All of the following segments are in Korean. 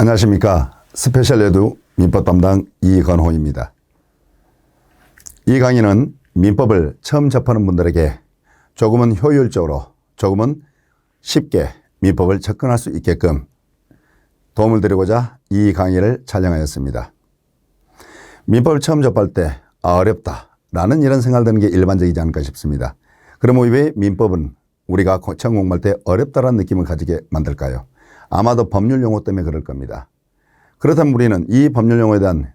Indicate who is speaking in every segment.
Speaker 1: 안녕하십니까. 스페셜 에듀 민법 담당 이건호입니다. 이 강의는 민법을 처음 접하는 분들에게 조금은 효율적으로, 조금은 쉽게 민법을 접근할 수 있게끔 도움을 드리고자 이 강의를 촬영하였습니다. 민법을 처음 접할 때 어렵다 라는 이런 생각을 드는 게 일반적이지 않을까 싶습니다. 그러면 왜 민법은 우리가 처음 공부할 때 어렵다라는 느낌을 가지게 만들까요? 아마도 법률 용어 때문에 그럴 겁니다. 그렇다면 우리는 이 법률 용어에 대한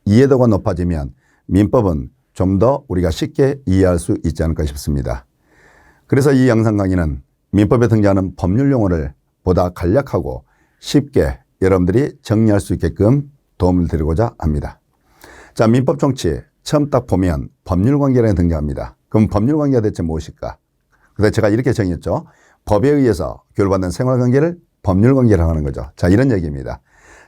Speaker 1: 이해도가 높아지면 민법은 좀 더 우리가 쉽게 이해할 수 있지 않을까 싶습니다. 그래서 이 영상 강의는 민법에 등장하는 법률 용어를 보다 간략하고 쉽게 여러분들이 정리할 수 있게끔 도움을 드리고자 합니다. 자, 민법 정치 처음 딱 보면 법률관계라는 게 등장합니다. 그럼 법률관계가 대체 무엇일까? 그래서 제가 이렇게 정의했죠. 법에 의해서 교류받는 생활관계를 법률관계라고 하는 거죠. 자, 이런 얘기입니다.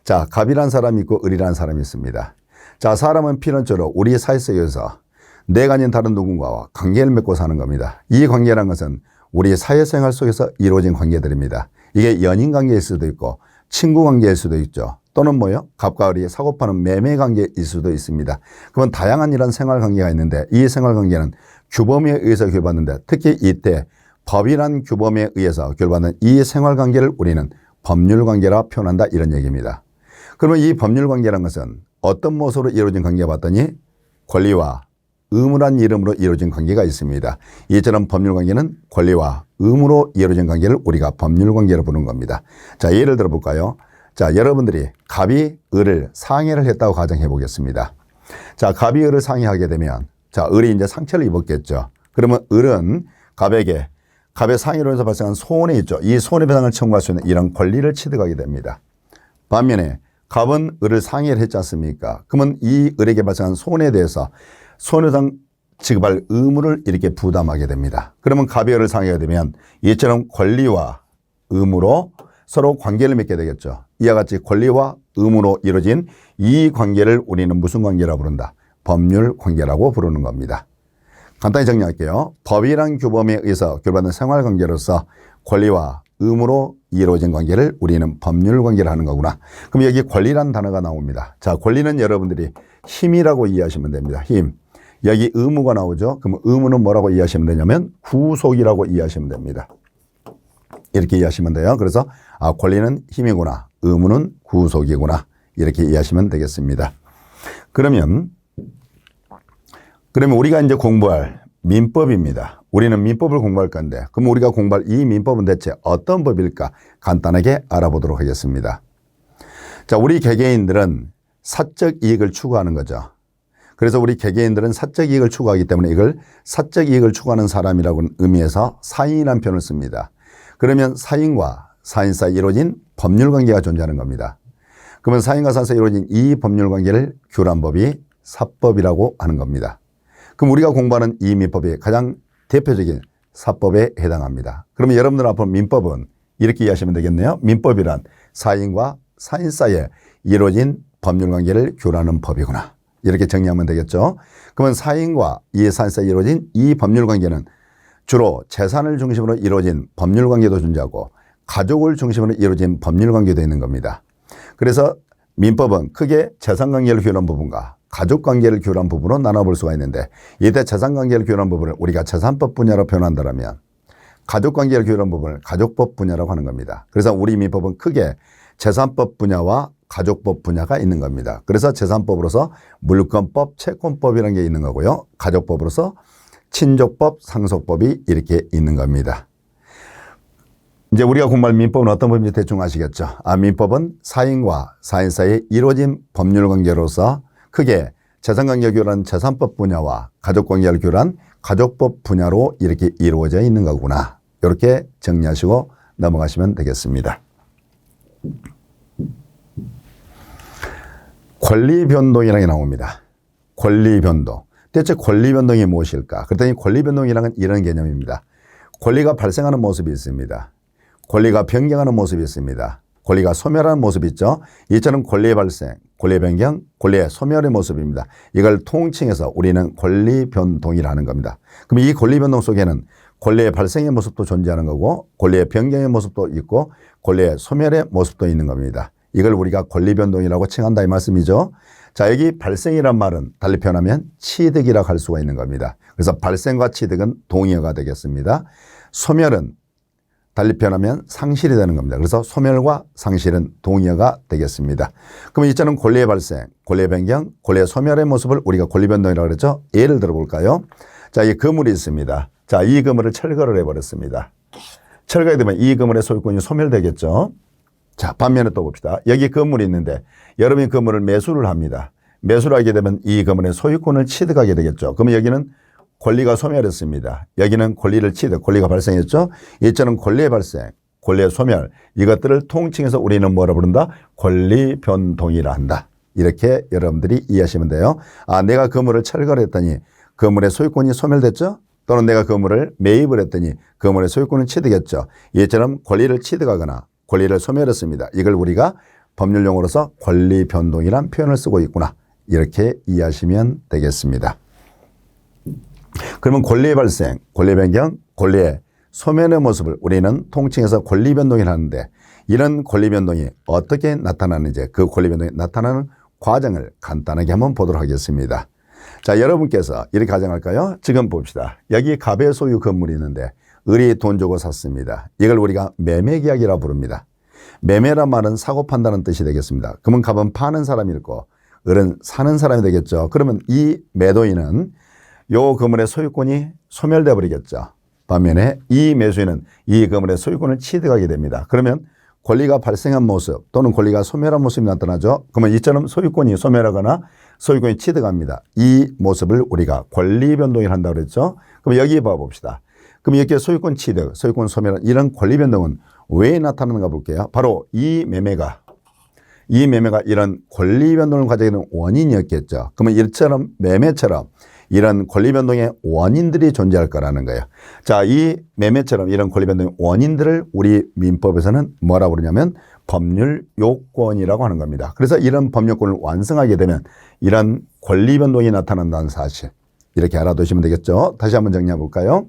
Speaker 1: 자, 갑이라는 사람이 있고 을이라는 사람이 있습니다. 자, 사람은 필연적으로 우리 사회 속에서 내가 아닌 다른 누군가와 관계를 맺고 사는 겁니다. 이 관계라는 것은 우리 사회생활 속에서 이루어진 관계들입니다. 이게 연인관계일 수도 있고 친구관계일 수도 있죠. 또는 뭐요? 갑과 을이 사고파는 매매관계일 수도 있습니다. 그러면 다양한 이런 생활관계가 있는데 이 생활관계는 규범에 의해서 교류받는데 특히 이때 법이란 규범에 의해서 교류받는 이 생활관계를 우리는 법률관계라 표현한다 이런 얘기입니다. 그러면 이 법률관계라는 것은 어떤 모습으로 이루어진 관계가 봤더니 권리와 의무란 이름으로 이루어진 관계가 있습니다. 이처럼 법률관계는 권리와 의무로 이루어진 관계를 우리가 법률관계로 부르는 겁니다. 자, 예를 들어 볼까요? 자, 여러분들이 갑이 을을 상해를 했다고 가정해 보겠습니다. 자, 갑이 을을 상해하게 되면 자, 을이 이제 상처를 입었겠죠. 그러면 을은 갑에게 갑의 상해로 해서 발생한 손해 있죠. 이 손해배상을 청구할 수 있는 이런 권리를 취득하게 됩니다. 반면에 갑은 을을 상해를 했지 않습니까? 그러면 이 을에게 발생한 손해에 대해서 손해배상 지급할 의무를 이렇게 부담하게 됩니다. 그러면 갑이 을을 상해하게 되면 이처럼 권리와 의무로 서로 관계를 맺게 되겠죠. 이와 같이 권리와 의무로 이루어진 이 관계를 우리는 무슨 관계라고 부른다? 법률 관계라고 부르는 겁니다. 간단히 정리할게요. 법이란 규범에 의해서 교류받는 생활관계로서 권리와 의무로 이루어진 관계를 우리는 법률관계를 하는 거구나. 그럼 여기 권리라는 단어가 나옵니다. 자, 권리는 여러분들이 힘이라고 이해하시면 됩니다. 힘. 여기 의무가 나오죠. 그럼 의무는 뭐라고 이해하시면 되냐면 구속이라고 이해하시면 됩니다. 이렇게 이해하시면 돼요. 그래서 권리는 힘이구나. 의무는 구속이구나. 이렇게 이해하시면 되겠습니다. 그러면 우리가 이제 공부할 민법입니다. 우리는 민법을 공부할 건데 그럼 우리가 공부할 이 민법은 대체 어떤 법일까 간단하게 알아보도록 하겠습니다. 자, 우리 개개인들은 사적 이익을 추구하는 거죠. 그래서 우리 개개인들은 사적 이익을 추구하기 때문에 이걸 사적 이익을 추구하는 사람이라고 의미해서 사인이라는 표현을 씁니다. 그러면 사인과 사인 사이에 이루어진 법률관계가 존재하는 겁니다. 그러면 사인과 사인 사이에 이루어진 이 법률관계를 교란법이 사법이라고 하는 겁니다. 그럼 우리가 공부하는 이 민법이 가장 대표적인 사법에 해당합니다. 그러면 여러분들 앞으로 민법은 이렇게 이해하시면 되겠네요. 민법이란 사인과 사인 사이에 이루어진 법률관계를 교란하는 법이구나. 이렇게 정리하면 되겠죠. 그러면 사인과 이 사인 사이에 이루어진 이 법률관계는 주로 재산을 중심으로 이루어진 법률관계도 존재하고 가족을 중심으로 이루어진 법률관계도 있는 겁니다. 그래서 민법은 크게 재산관계를 교류한 부분과 가족관계를 교류한 부분으로 나눠볼 수가 있는데 이때 재산관계를 교류한 부분을 우리가 재산법 분야로 표현한다면 가족관계를 교류한 부분을 가족법 분야라고 하는 겁니다. 그래서 우리 민법은 크게 재산법 분야와 가족법 분야가 있는 겁니다. 그래서 재산법으로서 물권법, 채권법이라는 게 있는 거고요. 가족법으로서 친족법, 상속법이 이렇게 있는 겁니다. 이제 우리가 공부할 민법은 어떤 법인지 대충 아시겠죠? 민법은 사인과 사인 사이에 이루어진 법률관계로서 크게 재산관계를 교류한 재산법 분야와 가족관계를 교류한 가족법 분야로 이렇게 이루어져 있는 거구나. 이렇게 정리하시고 넘어가시면 되겠습니다. 권리변동이라는 게 나옵니다. 권리변동. 대체 권리변동이 무엇일까? 그랬더니 권리변동이라는 건 이런 개념입니다. 권리가 발생하는 모습이 있습니다. 권리가 변경하는 모습이 있습니다. 권리가 소멸하는 모습이 있죠. 이처럼 권리의 발생, 권리의 변경, 권리의 소멸의 모습입니다. 이걸 통칭해서 우리는 권리 변동이라는 겁니다. 그럼 이 권리 변동 속에는 권리의 발생의 모습도 존재하는 거고 권리의 변경의 모습도 있고 권리의 소멸의 모습도 있는 겁니다. 이걸 우리가 권리변동이라고 칭한다 이 말씀이죠. 자, 여기 발생이란 말은 달리 표현하면 취득이라고 할 수가 있는 겁니다. 그래서 발생과 취득은 동의어가 되겠습니다. 소멸은 달리 표현하면 상실이 되는 겁니다. 그래서 소멸과 상실은 동의어가 되겠습니다. 그럼 이자는 권리의 발생, 권리의 변경, 권리의 소멸의 모습을 우리가 권리변동이라고 그랬죠. 예를 들어 볼까요? 자, 이 그물이 있습니다. 자, 이 그물을 철거를 해버렸습니다. 철거하게 되면 이 그물의 소유권이 소멸되겠죠. 자, 반면에 또 봅시다. 여기 건물이 있는데 여러분이 건물을 매수를 합니다. 매수를 하게 되면 이 건물의 소유권을 취득하게 되겠죠. 그러면 여기는 권리가 소멸했습니다. 여기는 권리를 취득, 권리가 발생했죠. 이처럼 권리의 발생, 권리의 소멸, 이것들을 통칭해서 우리는 뭐라 부른다? 권리 변동이라 한다. 이렇게 여러분들이 이해하시면 돼요. 아, 내가 건물을 철거를 했더니 건물의 소유권이 소멸됐죠. 또는 내가 건물을 매입을 했더니 건물의 소유권을 취득했죠. 이처럼 권리를 취득하거나 권리를 소멸했습니다. 이걸 우리가 법률 용어로서 권리 변동이란 표현을 쓰고 있구나. 이렇게 이해하시면 되겠습니다. 그러면 권리의 발생, 권리의 변경, 권리의 소멸의 모습을 우리는 통칭해서 권리 변동이라 하는데 이런 권리 변동이 어떻게 나타나는지 그 권리 변동이 나타나는 과정을 간단하게 한번 보도록 하겠습니다. 자, 여러분께서 이렇게 가정할까요? 지금 봅시다. 여기 갑의 소유 건물이 있는데 을이 돈 주고 샀습니다. 이걸 우리가 매매계약이라고 부릅니다. 매매란 말은 사고 판다는 뜻이 되겠습니다. 그러면 갑은 파는 사람이 있고 을은 사는 사람이 되겠죠. 그러면 이 매도인은 요 건물의 소유권이 소멸돼 버리겠죠. 반면에 이 매수인은 이 건물의 소유권을 취득하게 됩니다. 그러면 권리가 발생한 모습 또는 권리가 소멸한 모습이 나타나죠. 그러면 이처럼 소유권이 소멸하거나 소유권이 취득합니다. 이 모습을 우리가 권리 변동을 한다고 그랬죠. 그럼 여기 봐봅시다. 그럼 이렇게 소유권 취득, 소유권 소멸 이런 권리 변동은 왜 나타나는가 볼게요. 바로 이 매매가 이런 권리 변동을 가져가는 원인이었겠죠. 그러면 이처럼 매매처럼 이런 권리 변동의 원인들이 존재할 거라는 거예요. 자, 이 매매처럼 이런 권리 변동의 원인들을 우리 민법에서는 뭐라고 그러냐면 법률 요건이라고 하는 겁니다. 그래서 이런 법률요건을 완성하게 되면 이런 권리 변동이 나타난다는 사실 이렇게 알아두시면 되겠죠. 다시 한번 정리해 볼까요?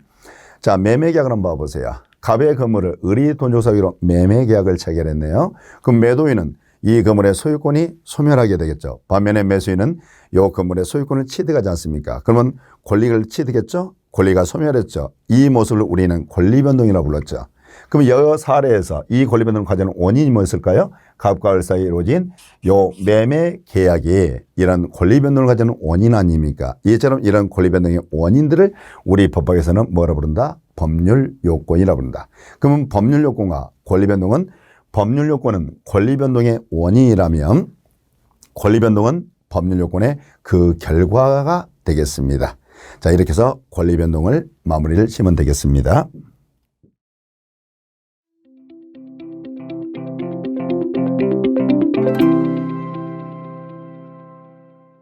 Speaker 1: 자, 매매계약을 한번 봐보세요. 갑의 건물을 을이 돈 주고 사기로 매매계약을 체결했네요. 그럼 매도인은 이 건물의 소유권이 소멸하게 되겠죠. 반면에 매수인은 이 건물의 소유권을 취득하지 않습니까? 그러면 권리를 취득했죠? 권리가 소멸했죠. 이 모습을 우리는 권리변동이라고 불렀죠. 그럼 이 사례에서 이 권리변동을 가져오는 원인이 뭐였을까요? 갑과 을 사이에 이루어진 요 매매 계약이 이런 권리변동을 가져오는 원인 아닙니까? 이처럼 이런 권리변동의 원인들을 우리 법학에서는 뭐라 부른다? 법률 요건이라고 부른다. 그러면 법률 요건과 권리변동은 법률 요건은 권리 변동의 원인이라면 권리 변동은 법률 요건의 그 결과가 되겠습니다. 자, 이렇게 해서 권리 변동을 마무리를 치면 되겠습니다.